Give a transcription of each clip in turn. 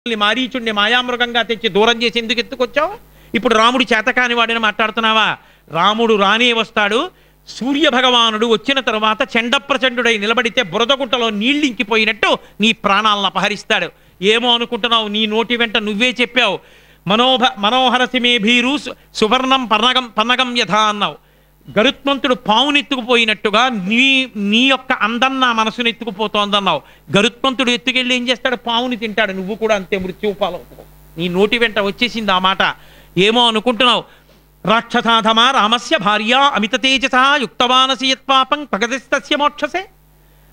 మారీచుణ్ణి మాయామృగంగా తెచ్చి దూరం చేసి ఎందుకు ఎత్తుకొచ్చావు? ఇప్పుడు రాముడు చేతకాని వాడిని మాట్లాడుతున్నావా? రాముడు రానే వస్తాడు. సూర్య భగవానుడు వచ్చిన తరువాత చండప్రచండుడై నిలబడితే బురదగుట్టలో నీళ్ళింకిపోయినట్టు నీ ప్రాణాలను అపహరిస్తాడు. ఏమో అనుకుంటున్నావు? నీ నోటి వెంట నువ్వే చెప్పావు. మనోహరసిమే భీరు సువర్ణం పన్నగం యథ అన్నావు. గరుత్మంతుడు పావునెత్తుకుపోయినట్టుగా నీ యొక్క అందం నా మనసును ఎత్తుకుపోతోందన్నావు. గరుత్మంతుడు ఎత్తుకెళ్ళి ఏం చేస్తాడు? పావుని తింటాడు. నువ్వు కూడా అంతే మృత్యుపాలవుతావు. నీ నోటి వెంట వచ్చేసింది ఆ మాట. ఏమో అనుకుంటున్నావు? రాక్షసాధమా రామస్య భార్య అమిత తేజస యుక్తవానసి యత్పాపం ప్రగతిస్తస్య మోక్షసే.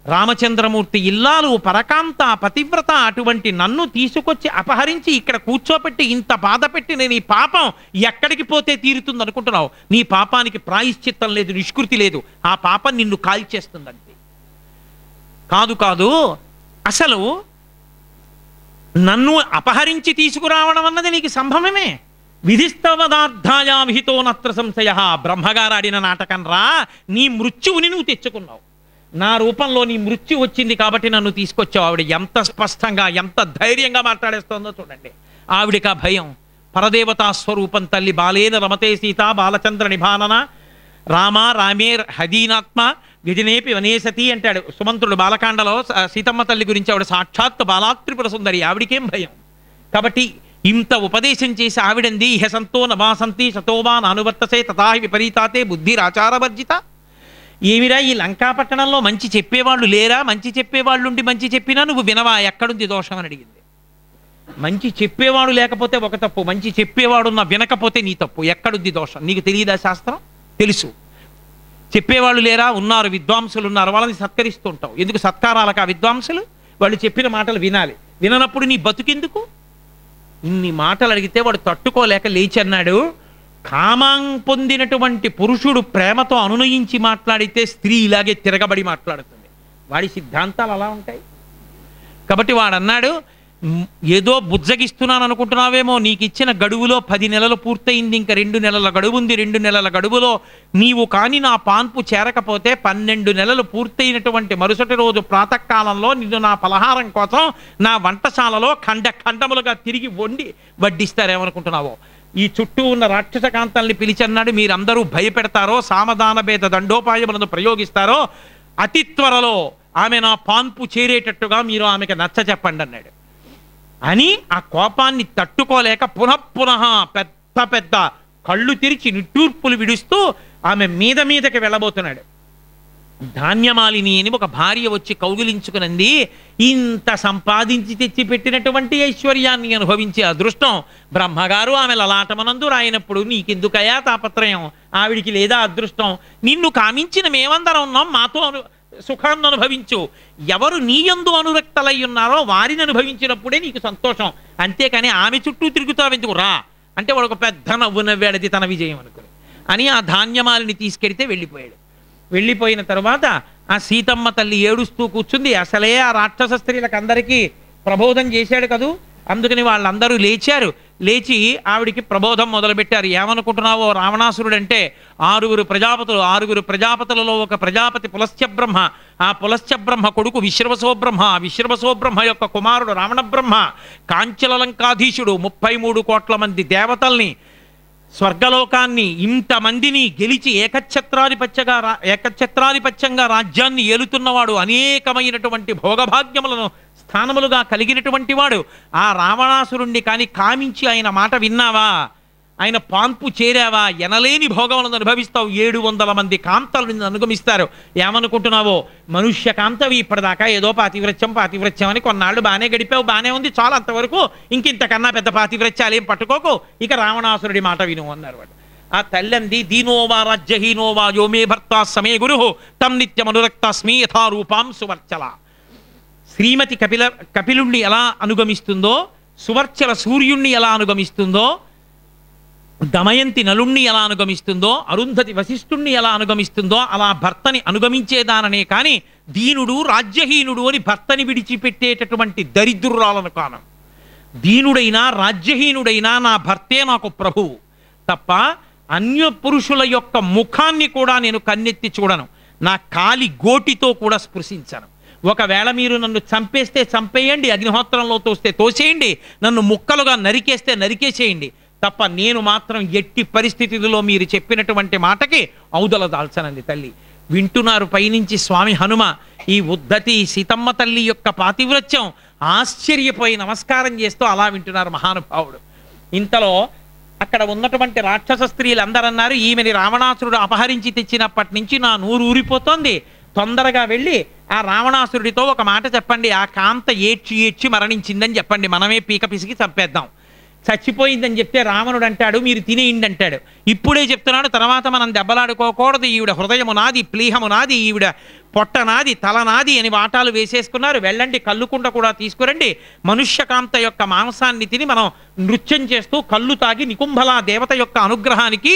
రామచంద్రమూర్తి ఇల్లాలు పరకాంత పతివ్రత అటువంటి నన్ను తీసుకొచ్చి అపహరించి ఇక్కడ కూర్చోపెట్టి ఇంత బాధ పెట్టిన నీ పాపం ఎక్కడికి పోతే తీరుతుంది అనుకుంటున్నావు? నీ పాపానికి ప్రాయశ్చిత్తం లేదు, నిష్కృతి లేదు. ఆ పాపం నిన్ను కాల్చేస్తుందంతే. కాదు అసలు నన్ను అపహరించి తీసుకురావడం అన్నది నీకు సంభవమే. విధిస్తవదార్థాయ విహితో నత్ర సంశయ. బ్రహ్మగారు ఆడిన నాటకం రా. నీ మృత్యువుని నువ్వు తెచ్చుకున్నావు. నా రూపంలో నీ మృత్యు వచ్చింది కాబట్టి నన్ను తీసుకొచ్చావు. ఆవిడ ఎంత స్పష్టంగా ఎంత ధైర్యంగా మాట్లాడేస్తోందో చూడండి. ఆవిడికి ఆ భయం. పరదేవతా స్వరూపం తల్లి. బాలేన రమతే సీత బాలచంద్ర నిభానన రామ రామే హదీనాత్మ గజనేపి వనేసతి అంటాడు సుమంత్రుడు బాలకాండలో. సీతమ్మ తల్లి గురించి ఆవిడ సాక్షాత్ బాలాత్రిపుర సుందరి. ఆవిడికేం భయం? కాబట్టి ఇంత ఉపదేశం చేసి ఆవిడంది ఇహ సంతో నవాసంతి శతోవా నానువర్తసే తథాహి విపరీతాతే బుద్ధిరాచారవర్జిత. ఏమిరా ఈ లంకాపట్టణంలో మంచి చెప్పేవాళ్ళు లేరా? మంచి చెప్పేవాళ్ళుండి మంచి చెప్పినా నువ్వు వినవా? ఎక్కడుంది దోషం అని అడిగింది. మంచి చెప్పేవాడు లేకపోతే ఒక తప్పు, మంచి చెప్పేవాడున్న వినకపోతే నీ తప్పు. ఎక్కడుంది దోషం? నీకు తెలియదా శాస్త్రం? తెలుసు. చెప్పేవాళ్ళు లేరా? ఉన్నారు, విద్వాంసులు ఉన్నారు. వాళ్ళని సత్కరిస్తుంటావు. ఎందుకు సత్కారాలకు ఆ విద్వాంసులు? వాళ్ళు చెప్పిన మాటలు వినాలి. విననప్పుడు నీ బతుకెందుకు? ఇన్ని మాటలు అడిగితే వాడు తట్టుకోలేక లేచి అన్నాడు, కామం పొందినటువంటి పురుషుడు ప్రేమతో అనునయించి మాట్లాడితే స్త్రీ ఇలాగే తిరగబడి మాట్లాడుతుంది. వాడి సిద్ధాంతాలు అలా ఉంటాయి. కాబట్టి వాడన్నాడు, ఏదో బుజ్జగిస్తున్నాను అనుకుంటున్నావేమో. నీకు ఇచ్చిన గడువులో 10 నెలలు పూర్తయింది, ఇంకా 2 నెలల గడువు ఉంది. 2 నెలల గడువులో నీవు కానీ నా పాన్పు చేరకపోతే 12 నెలలు పూర్తయినటువంటి మరుసటి రోజు ప్రాతకాలంలో నిన్ను నా పలహారం కోసం నా వంటశాలలో ఖండములుగా తిరిగి వడ్డిస్తారేమనుకుంటున్నావో. ఈ చుట్టూ ఉన్న రాక్షస కాంతల్ని పిలిచన్నాడు, మీరందరూ భయపెడతారో సామధాన భేద దండోపాయములను ప్రయోగిస్తారో అతి త్వరలో ఆమె నా పాన్పు చేరేటట్టుగా మీరు ఆమెకి నచ్చ చెప్పండి అన్నాడు. అని ఆ కోపాన్ని తట్టుకోలేక పునః పెద్ద కళ్ళు తెరిచి నిట్టూర్పులు విడుస్తూ ఆమె మీదకి వెళ్ళబోతున్నాడు. ధాన్యమాలిని అని ఒక భార్య వచ్చి కౌగిలించుకునంది. ఇంత సంపాదించి తెచ్చి పెట్టినటువంటి ఐశ్వర్యాన్ని అనుభవించే అదృష్టం బ్రహ్మగారు ఆమె లలాటమనందు రాయినప్పుడు నీకెందుకయా తాపత్రయం? ఆవిడికి లేదా అదృష్టం? నిన్ను కామించిన మేమందరం ఉన్నాం, మాతో సుఖాన్ని అనుభవించు. ఎవరు నీ యందు అనురక్తలై ఉన్నారో వారిని అనుభవించినప్పుడే నీకు సంతోషం. అంతేకాని ఆమె చుట్టూ తిరుగుతావెందుకు? రా అంటే వాడు ఒక పెద్ద నవ్వు నవ్వాడది తన విజయం అనుకుని అని ఆ ధాన్యమాలిని తీసుకెడితే వెళ్ళిపోయాడు. వెళ్ళిపోయిన తరువాత ఆ సీతమ్మ తల్లి ఏడుస్తూ కూర్చుంది. అసలే ఆ రాక్షస స్త్రీలకు అందరికీ ప్రబోధం చేశాడు కదూ. అందుకని వాళ్ళందరూ లేచారు. లేచి ఆవిడికి ప్రబోధం మొదలుపెట్టారు. ఏమనుకుంటున్నావో? రావణాసురుడు అంటే 6 ప్రజాపతులు. 6 ప్రజాపతులలో ఒక ప్రజాపతి పులస్త్య బ్రహ్మ. ఆ పులస్త్య బ్రహ్మ కొడుకు విశ్రవసో బ్రహ్మ. విశ్రవసో బ్రహ్మ యొక్క కుమారుడు రావణ బ్రహ్మ. కాంచలలంకాధీశుడు 33 కోట్ల మంది దేవతల్ని, స్వర్గలోకాన్ని, ఇంతమందిని గెలిచి ఏకఛత్రాధిపత్యంగా రాజ్యాన్ని ఏలుతున్నవాడు, అనేకమైనటువంటి భోగభాగ్యములను స్థానములుగా కలిగినటువంటి వాడు. ఆ రావణాసురుణ్ణి కానీ కామించి ఆయన మాట విన్నావా? ఆయన పాన్పు చేరావా? ఎనలేని భోగములను అనుభవిస్తావు. 700 మంది కాంతలు నిన్ను అనుగమిస్తారు. ఏమనుకుంటున్నావో? మనుష్య కాంతవి. ఇప్పటిదాకా ఏదో పాతివ్రత్యం అని కొన్నాళ్ళు బాగానే గడిపావు, బాగానే ఉంది, చాలా అంతవరకు. ఇంకింతకన్నా పెద్ద పాతివ్రత్యాలు ఏం పట్టుకోకు, ఇక రావణాసురుడి మాట విను అన్నారు వాడు. ఆ తల్లంది, దీనోవా రాజ్యహీనోవా యోమే భర్త సమే గురు తం నిత్యమనురక్తస్మి యథారూపాం సువర్చల. శ్రీమతి కపిలుణ్ణి ఎలా అనుగమిస్తుందో, సువర్చల సూర్యుణ్ణి ఎలా అనుగమిస్తుందో, దమయంతి నలుణ్ణి ఎలా అనుగమిస్తుందో, అరుంధతి వశిష్ఠుణ్ణి ఎలా అనుగమిస్తుందో అలా భర్తని అనుగమించేదాననే కానీ దీనుడు రాజ్యహీనుడు అని భర్తని విడిచిపెట్టేటటువంటి దరిద్రురాలను కాను. దీనుడైనా రాజ్యహీనుడైనా నా భర్తే నాకు ప్రభువు తప్ప అన్య పురుషుల యొక్క ముఖాన్ని కూడా నేను కన్నెత్తి చూడను. నా కాలి గోటితో కూడా స్పృశించను. ఒకవేళ మీరు నన్ను చంపేస్తే చంపేయండి, అగ్నిహోత్రంలో తోస్తే తోసేయండి, నన్ను ముక్కలుగా నరికేస్తే నరికేసేయండి, తప్ప నేను మాత్రం ఎట్టి పరిస్థితుల్లో మీరు చెప్పినటువంటి మాటకి ఔదల దాల్చనంది తల్లి. వింటున్నారు పైనుంచి స్వామి హనుమ. ఈ ఉద్ధతి సీతమ్మ తల్లి యొక్క పాతివ్రత్యం ఆశ్చర్యపోయి నమస్కారం చేస్తూ అలా వింటున్నారు మహానుభావుడు. ఇంతలో అక్కడ ఉన్నటువంటి రాక్షస స్త్రీలు అందరూ అన్నారు, ఈమెని రావణాసురుడు అపహరించి తెచ్చినప్పటి నుంచి నా నూరు ఊరిపోతోంది, తొందరగా వెళ్ళి ఆ రావణాసురుడితో ఒక మాట చెప్పండి, ఆ కాంత ఏడ్చి ఏడ్చి మరణించిందని చెప్పండి, మనమే పీక పిసికి చంపేద్దాం. చచ్చిపోయిందని చెప్తే రావణుడు అంటాడు మీరు తినేయండి అంటాడు. ఇప్పుడే చెప్తున్నాడు, తర్వాత మనం దెబ్బలాడుకోకూడదు, ఈవిడ హృదయము నాది, ప్లీహము నాది, ఈవిడ పొట్ట నాది, తల నాది అని వాటాలు వేసేసుకున్నారు. వెళ్ళండి కళ్ళుకుండ కూడా తీసుకురండి, మనుష్యకాంత యొక్క మాంసాన్ని తిని మనం నృత్యం చేస్తూ కళ్ళు తాగి నికుంభలా దేవత యొక్క అనుగ్రహానికి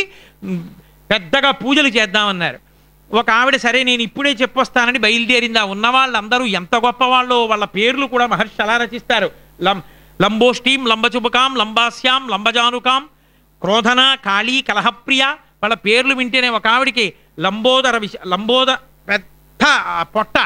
పెద్దగా పూజలు చేద్దామన్నారు. ఒక ఆవిడ సరే నేను ఇప్పుడే చెప్పొస్తానని బయలుదేరిందా. ఉన్నవాళ్ళందరూ ఎంత గొప్పవాళ్ళో వాళ్ళ పేర్లు కూడా మహర్షి అలా రచిస్తారు. లంబోష్ఠీం, లంబచుబకాం, లంబాస్యాం, లంబజానుకాం, క్రోధన, కాళీ, కలహప్రియ, వాళ్ళ పేర్లు వింటేనే ఒక ఆవిడికి లంబోద పెద్ద పొట్ట,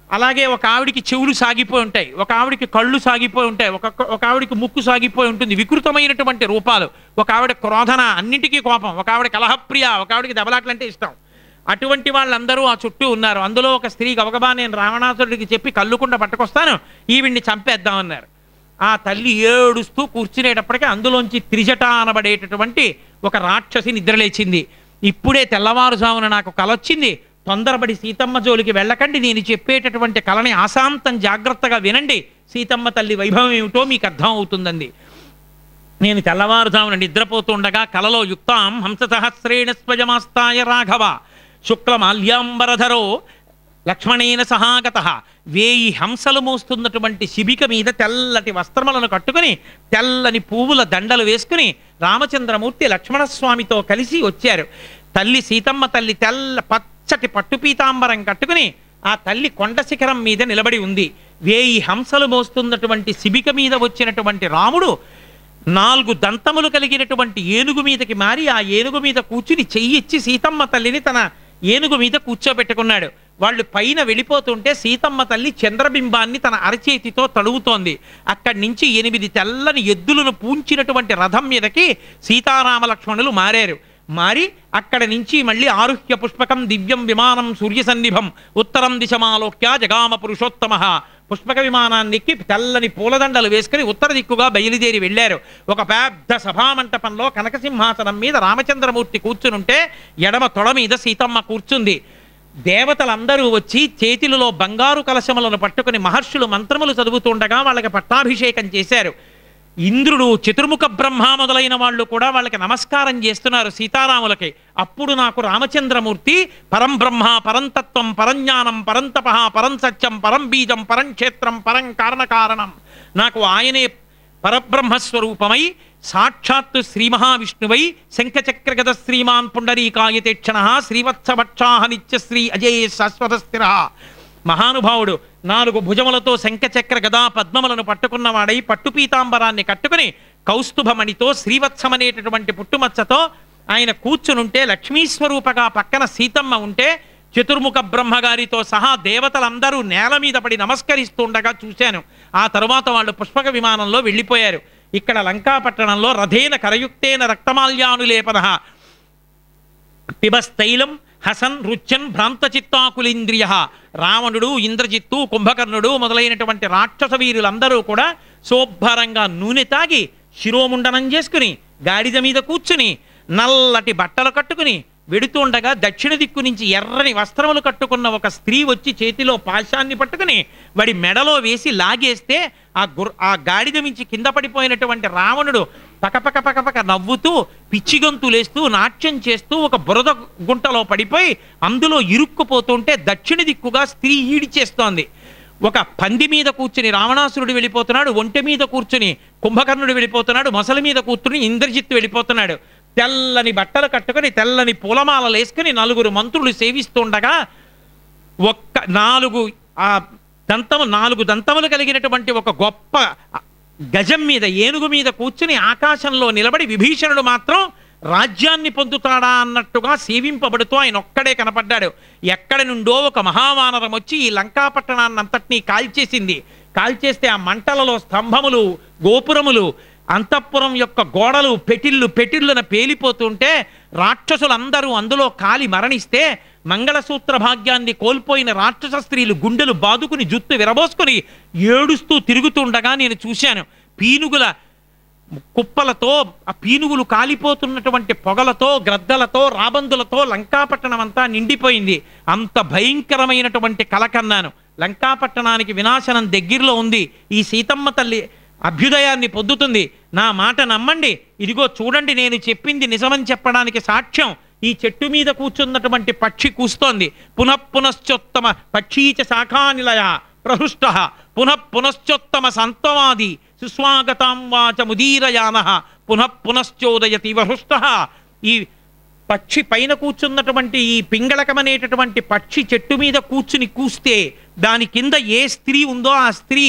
అలాగే ఒక ఆవిడికి చెవులు సాగిపోయి ఉంటాయి, ఒక ఆవిడికి కళ్ళు సాగిపోయి ఉంటాయి, ఒక ఆవిడికి ముక్కు సాగిపోయి ఉంటుంది, వికృతమైనటువంటి రూపాలు. ఒక ఆవిడ క్రోధన, అన్నింటికీ కోపం, ఒక ఆవిడ కలహప్రియ, ఒక ఆవిడికి దెబ్బలాట్లంటే ఇష్టం. అటువంటి వాళ్ళందరూ ఆ చుట్టూ ఉన్నారు. అందులో ఒక స్త్రీ గబగబా నేను రావణాసురుడికి చెప్పి కళ్ళుకుండా పట్టుకొస్తాను, ఈవిడ్ని చంపేద్దామన్నారు. ఆ తల్లి ఏడుస్తూ కూర్చునేటప్పటికీ అందులోంచి త్రిజట అనబడేటటువంటి ఒక రాక్షసి నిద్రలేచింది. ఇప్పుడే తెల్లవారుజామున నాకు కలొచ్చింది, తొందరపడి సీతమ్మ జోలికి వెళ్ళకండి, నేను చెప్పేటటువంటి కళని ఆశాంతం జాగ్రత్తగా వినండి, సీతమ్మ తల్లి వైభవం ఏమిటో మీకు అర్థం అవుతుందండి. నేను తెల్లవారుజామున నిద్రపోతుండగా కలలో యుక్తాం హంససహస్రేణ స్వజమాస్తాయ రాఘవ శుక్లమాల్యాంబరధరో లక్ష్మణేన సహాగత, 1000 హంసలు మోస్తున్నటువంటి శిబిక మీద తెల్లటి వస్త్రములను కట్టుకుని తెల్లని పువ్వుల దండలు వేసుకుని రామచంద్రమూర్తి లక్ష్మణస్వామితో కలిసి వచ్చారు. తల్లి సీతమ్మ తల్లి తెల్ల పచ్చటి పట్టు పీతాంబరం కట్టుకుని ఆ తల్లి కొండ శిఖరం మీద నిలబడి ఉంది. 1000 హంసలు మోస్తున్నటువంటి శిబిక మీద వచ్చినటువంటి రాముడు 4 దంతములు కలిగినటువంటి ఏనుగు మీదకి మారి ఆ ఏనుగు మీద కూర్చుని చెయ్యిచ్చి సీతమ్మ తల్లిని తన ఏనుగు మీద కూర్చోబెట్టుకున్నాడు. వాళ్ళు పైన వెళ్ళిపోతుంటే సీతమ్మ తల్లి చంద్రబింబాన్ని తన అరచేతితో తడువుతోంది. అక్కడి నుంచి 8 తెల్లని ఎద్దులను పూంచినటువంటి రథం మీదకి సీతారామ లక్ష్మణులు మారారు. మారి అక్కడి నుంచి మళ్ళీ ఆరుహ్య పుష్పకం దివ్యం విమానం సూర్యసన్నిభం ఉత్తరం దిశమాలోక్య జగామ పురుషోత్తమ, పుష్పక విమానాన్ని ఎక్కి తెల్లని పూలదండలు వేసుకుని ఉత్తర దిక్కుగా బయలుదేరి వెళ్ళారు. ఒక పెద్ద సభామంటపంలో కనకసింహాసనం మీద రామచంద్రమూర్తి కూర్చునుంటే ఎడమ తొడ మీద సీతమ్మ కూర్చుంది. దేవతలందరూ వచ్చి చేతులలో బంగారు కలశములను పట్టుకుని మహర్షులు మంత్రములు చదువుతుండగా వాళ్ళకి పట్టాభిషేకం చేశారు. ఇంద్రుడు, చతుర్ముఖ బ్రహ్మ మొదలైన వాళ్ళు కూడా వాళ్ళకి నమస్కారం చేస్తున్నారు సీతారాములకి. అప్పుడు నాకు రామచంద్రమూర్తి పరం బ్రహ్మ, పరంతత్వం, పరంజ్ఞానం, పరంతప, పరం సత్యం, పరం బీజం, పరం క్షేత్రం, పరం కారణకారణం, నాకు ఆయనే పరబ్రహ్మస్వరూపమై సాక్షాత్తు శ్రీ మహావిష్ణువై శంఖచక్రగద శ్రీమాన్ పుండరీకాయతేక్షణ శ్రీవత్సభక్షాహ నిత్యశ్రీ అజయ శాశ్వత స్థిర. మహానుభావుడు 4 భుజములతో శంఖచక్ర గదా పద్మములను పట్టుకున్నవాడై పట్టుపీతాంబరాన్ని కట్టుకుని కౌస్తుభమణితో శ్రీవత్సమనేటటువంటి పుట్టుమచ్చతో ఆయన కూర్చునుంటే లక్ష్మీస్వరూపగా పక్కన సీతమ్మ ఉంటే చతుర్ముఖ బ్రహ్మగారితో సహా దేవతలందరూ నేల మీద పడి నమస్కరిస్తుండగా చూశాను. ఆ తరువాత వాళ్ళు పుష్పక విమానంలో వెళ్ళిపోయారు. ఇక్కడ లంకాపట్టణంలో రథేన కరయుక్తేన రక్తమాల్యానులేపన పిబస్తైలం హసన్ రుచ్చన్ భ్రాంతచిత్తాకులేంద్రియ. రావణుడు, ఇంద్రజిత్తు, కుంభకర్ణుడు మొదలైనటువంటి రాక్షస వీరులందరూ కూడా శోభరంగా నూనె తాగి శిరోముండనం చేసుకుని గాడిద మీద కూర్చుని నల్లటి బట్టలు కట్టుకుని వెడుతుండగా దక్షిణ దిక్కు నుంచి ఎర్రని వస్త్రములు కట్టుకున్న ఒక స్త్రీ వచ్చి చేతిలో పాశాన్ని పట్టుకుని వాడి మెడలో వేసి లాగేస్తే ఆ గాడిద మించి కింద పడిపోయినటువంటి రావణుడు పకపక పకపక నవ్వుతూ పిచ్చిగొంతులేస్తూ నాట్యం చేస్తూ ఒక బురద గుంటలో పడిపోయి అందులో ఇరుక్కుపోతుంటే దక్షిణ దిక్కుగా స్త్రీ ఈడిచేస్తోంది. ఒక పంది మీద కూర్చుని రావణాసురుడు వెళ్ళిపోతున్నాడు, ఒంటె మీద కూర్చుని కుంభకర్ణుడు వెళ్ళిపోతున్నాడు, మొసలి మీద కూర్చుని ఇంద్రజిత్తు వెళ్ళిపోతున్నాడు. తెల్లని బట్టలు కట్టుకుని తెల్లని పూలమాలలు వేసుకుని 4 మంత్రులు సేవిస్తుండగా 4 దంతములు కలిగినటువంటి ఒక గొప్ప గజం మీద ఏనుగు మీద కూర్చుని ఆకాశంలో నిలబడి విభీషణుడు మాత్రం రాజ్యాన్ని పొందుతాడా అన్నట్టుగా సేవింపబడుతూ ఆయన ఒక్కడే కనపడ్డాడు. ఎక్కడి నుండో ఒక మహావానరం వచ్చి ఈ లంకాపట్టణాన్ని అంతటినీ కాల్చేసింది. కాల్చేస్తే ఆ మంటలలో స్తంభములు, గోపురములు, అంతఃపురం యొక్క గోడలు పెటిళ్ళున పేలిపోతుంటే రాక్షసులందరూ అందులో కాలి మరణిస్తే మంగళసూత్ర భాగ్యాన్ని కోల్పోయిన రాక్షస స్త్రీలు గుండెలు బాదుకుని జుత్తు విరబోసుకుని ఏడుస్తూ తిరుగుతుండగా నేను చూశాను. పీనుగుల కుప్పలతో, ఆ పీనుగులు కాలిపోతున్నటువంటి పొగలతో, గ్రద్దలతో, రాబందులతో లంకాపట్టణం అంతా నిండిపోయింది. అంత భయంకరమైనటువంటి కల కన్నాను. లంకాపట్టణానికి వినాశనం దగ్గరలో ఉంది. ఈ సీతమ్మ తల్లి అభ్యుదయాన్ని పొందుతుంది. నా మాట నమ్మండి. ఇదిగో చూడండి, నేను చెప్పింది నిజమని చెప్పడానికి సాక్ష్యం ఈ చెట్టు మీద కూర్చున్నటువంటి పక్షి కూస్తోంది. పునఃపునశ్చోత్తమ పక్షీచ శాఖానిలయ ప్రహృష్ట పునఃపునశ్చోత్తమ సంతవాది సుస్వాగతాం వాచ ముదీరయాన పునఃపునశ్చోదయతి వహృష్ట. ఈ పక్షి పైన కూర్చున్నటువంటి ఈ పింగళకమనేటటువంటి పక్షి చెట్టు మీద కూర్చుని కూస్తే దాని కింద ఏ స్త్రీ ఉందో ఆ స్త్రీ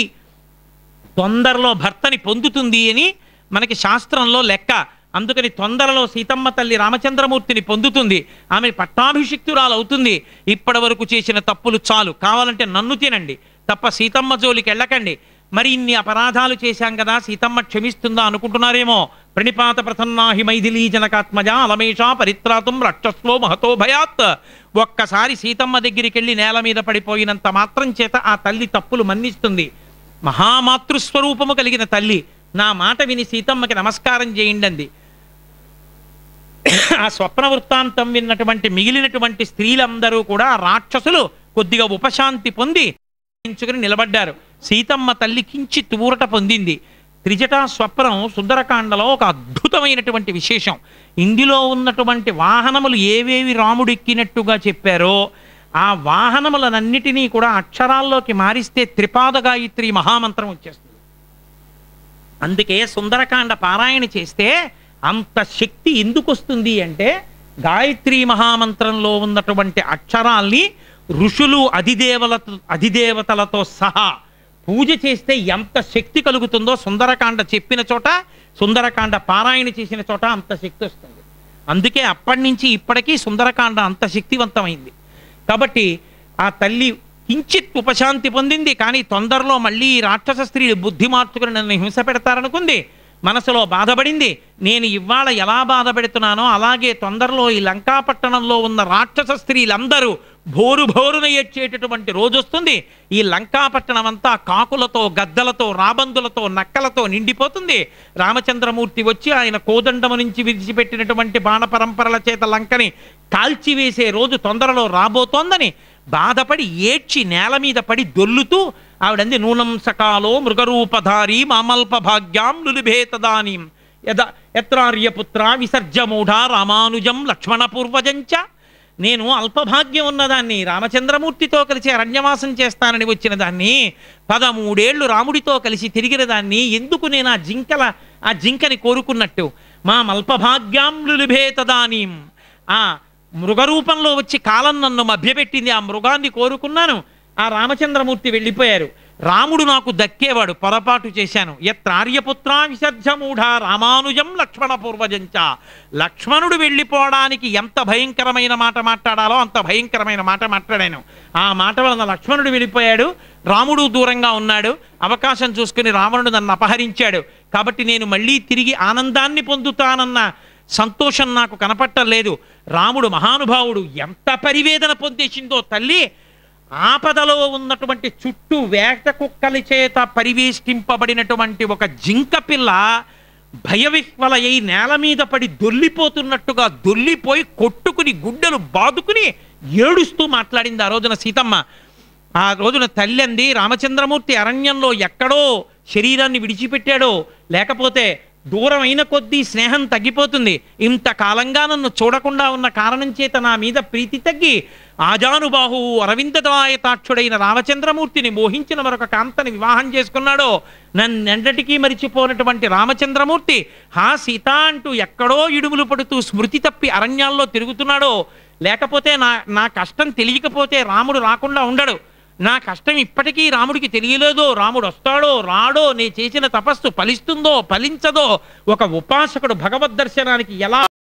తొందరలో భర్తని పొందుతుంది అని మనకి శాస్త్రంలో లెక్క. అందుకని తొందరలో సీతమ్మ తల్లి రామచంద్రమూర్తిని పొందుతుంది. ఆమె పట్టాభిషిక్తురాలు అవుతుంది. ఇప్పటి వరకు చేసిన తప్పులు చాలు, కావాలంటే నన్ను తినండి తప్ప సీతమ్మ జోలికి వెళ్ళకండి. మరి ఇన్ని అపరాధాలు చేశాం కదా, సీతమ్మ క్షమిస్తుందా అనుకుంటున్నారేమో. ప్రణిపాత ప్రసన్నాహి మైథిలీ జనకాత్మజ అలమేషా పరిత్రాతుం రక్షస్లో మహతో భయాత్. ఒక్కసారి సీతమ్మ దగ్గరికి వెళ్ళి నేల మీద పడిపోయినంత మాత్రం చేత ఆ తల్లి తప్పులు మన్నిస్తుంది. మహామాతృస్వరూపము కలిగిన తల్లి. నా మాట విని సీతమ్మకి నమస్కారం చేయండి అంది. ఆ స్వప్న వృత్తాంతం విన్నటువంటి మిగిలినటువంటి స్త్రీలందరూ కూడా రాక్షసులు కొద్దిగా ఉపశాంతి పొంది నిలబడ్డారు. సీతమ్మ తల్లి కించిత్ ఊరట పొందింది. త్రిజటా స్వప్నం సుందరకాండలో ఒక అద్భుతమైనటువంటి విశేషం. ఇందులో ఉన్నటువంటి వాహనములు ఏవేవి రాముడెక్కినట్టుగా చెప్పారో ఆ వాహనములనన్నిటినీ కూడా అక్షరాల్లోకి మారిస్తే త్రిపాద గాయత్రి మహామంత్రం వచ్చేస్తుంది. అందుకే సుందరకాండ పారాయణ చేస్తే అంత శక్తి ఎందుకు వస్తుంది అంటే గాయత్రి మహామంత్రంలో ఉన్నటువంటి అక్షరాల్ని ఋషులు అధిదేవతలతో సహా పూజ చేస్తే ఎంత శక్తి కలుగుతుందో సుందరకాండ చెప్పిన చోట, సుందరకాండ పారాయణ చేసిన చోట అంత శక్తి వస్తుంది. అందుకే అప్పటి నుంచి ఇప్పటికీ సుందరకాండ అంత శక్తివంతమైంది. కాబట్టి ఆ తల్లి కించిత్ ఉపశాంతి పొందింది. కానీ తొందరలో మళ్ళీ రాక్షస స్త్రీలు బుద్ధి మార్చుకుని నన్ను హింస పెడతారనుకుంది. మనసులో బాధపడింది. నేను ఇవాళ ఎలా బాధపెడుతున్నానో అలాగే తొందరలో ఈ లంకాపట్టణంలో ఉన్న రాక్షస స్త్రీలందరూ భోరున ఏడ్చేటటువంటి రోజు వస్తుంది. ఈ లంకాపట్టణం అంతా కాకులతో, గద్దలతో, రాబందులతో, నక్కలతో నిండిపోతుంది. రామచంద్రమూర్తి వచ్చి ఆయన కోదండము నుంచి విడిచిపెట్టినటువంటి బాణ పరంపరల చేత లంకని కాల్చివేసే రోజు తొందరలో రాబోతోందని బాధపడి ఏడ్చి నేల మీద పడి దొల్లుతూ ఆవిడంది నూనం సకాలో మృగరూపధారి మామల్ప భాగ్యాం లులిభేతదానీం యత్రార్యపుత్ర విసర్జమూఢ రామానుజం లక్ష్మణపూర్వజంచ. నేను అల్పభాగ్యం ఉన్నదాన్ని, రామచంద్రమూర్తితో కలిసి అరణ్యవాసం చేస్తానని వచ్చిన దాన్ని, 13 ఏళ్ళు రాముడితో కలిసి తిరిగిన దాన్ని, ఎందుకు నేను ఆ జింకని కోరుకున్నట్టు మా అల్పభాగ్యాం లులిభేతదానీం. ఆ మృగరూపంలో వచ్చి కాలం నన్ను మభ్యపెట్టింది, ఆ మృగాన్ని కోరుకున్నాను. ఆ రామచంద్రమూర్తి వెళ్ళిపోయారు. రాముడు నాకు దక్కేవాడు, పొరపాటు చేశాను. యత్రార్యపుత్ర విసర్జమూఢ రామానుజం లక్ష్మణ పూర్వజంచ. లక్ష్మణుడు వెళ్ళిపోవడానికి ఎంత భయంకరమైన మాట మాట్లాడాలో అంత భయంకరమైన మాట మాట్లాడాను. ఆ మాట వలన లక్ష్మణుడు వెళ్ళిపోయాడు, రాముడు దూరంగా ఉన్నాడు. అవకాశం చూసుకుని రావణుడు నన్ను అపహరించాడు. కాబట్టి నేను మళ్ళీ తిరిగి ఆనందాన్ని పొందుతానన్న సంతోషం నాకు కనపట్టలేదు. రాముడు మహానుభావుడు. ఎంత పరివేదన పొందేసిందో తల్లి. ఆపదలో ఉన్నటువంటి చుట్టూ వేట కుక్కల చేత పరివేష్టింపబడినటువంటి ఒక జింక పిల్ల భయవిహ్వలయ్యి నేల మీద పడి దొల్లిపోతున్నట్టుగా దొల్లిపోయి కొట్టుకుని గుడ్డలు బాదుకుని ఏడుస్తూ మాట్లాడింది ఆ రోజున సీతమ్మ. ఆ రోజున తల్లి అంది, రామచంద్రమూర్తి అరణ్యంలో ఎక్కడో శరీరాన్ని విడిచిపెట్టాడో, లేకపోతే దూరమైన కొద్దీ స్నేహం తగ్గిపోతుంది. ఇంతకాలంగా నన్ను చూడకుండా ఉన్న కారణం చేత నా మీద ప్రీతి తగ్గి ఆజానుబాహు అరవిందదాయతాక్షుడైన రామచంద్రమూర్తిని మోహించిన మరొక కాంతని వివాహం చేసుకున్నాడో, నన్నెండటికీ మరిచిపోయినటువంటి రామచంద్రమూర్తి హా సీత అంటూ ఎక్కడో ఇడుములు పడుతూ స్మృతి తప్పి అరణ్యాల్లో తిరుగుతున్నాడో, లేకపోతే నా కష్టం తెలియకపోతే రాముడు రాకుండా ఉండడు. నా కష్టం ఇప్పటికీ రాముడికి తెలియలేదో, రాముడు వస్తాడో రాడో, నే చేసిన తపస్సు ఫలిస్తుందో ఫలించదో, ఒక ఉపాసకుడు భగవద్ దర్శనానికి ఎలా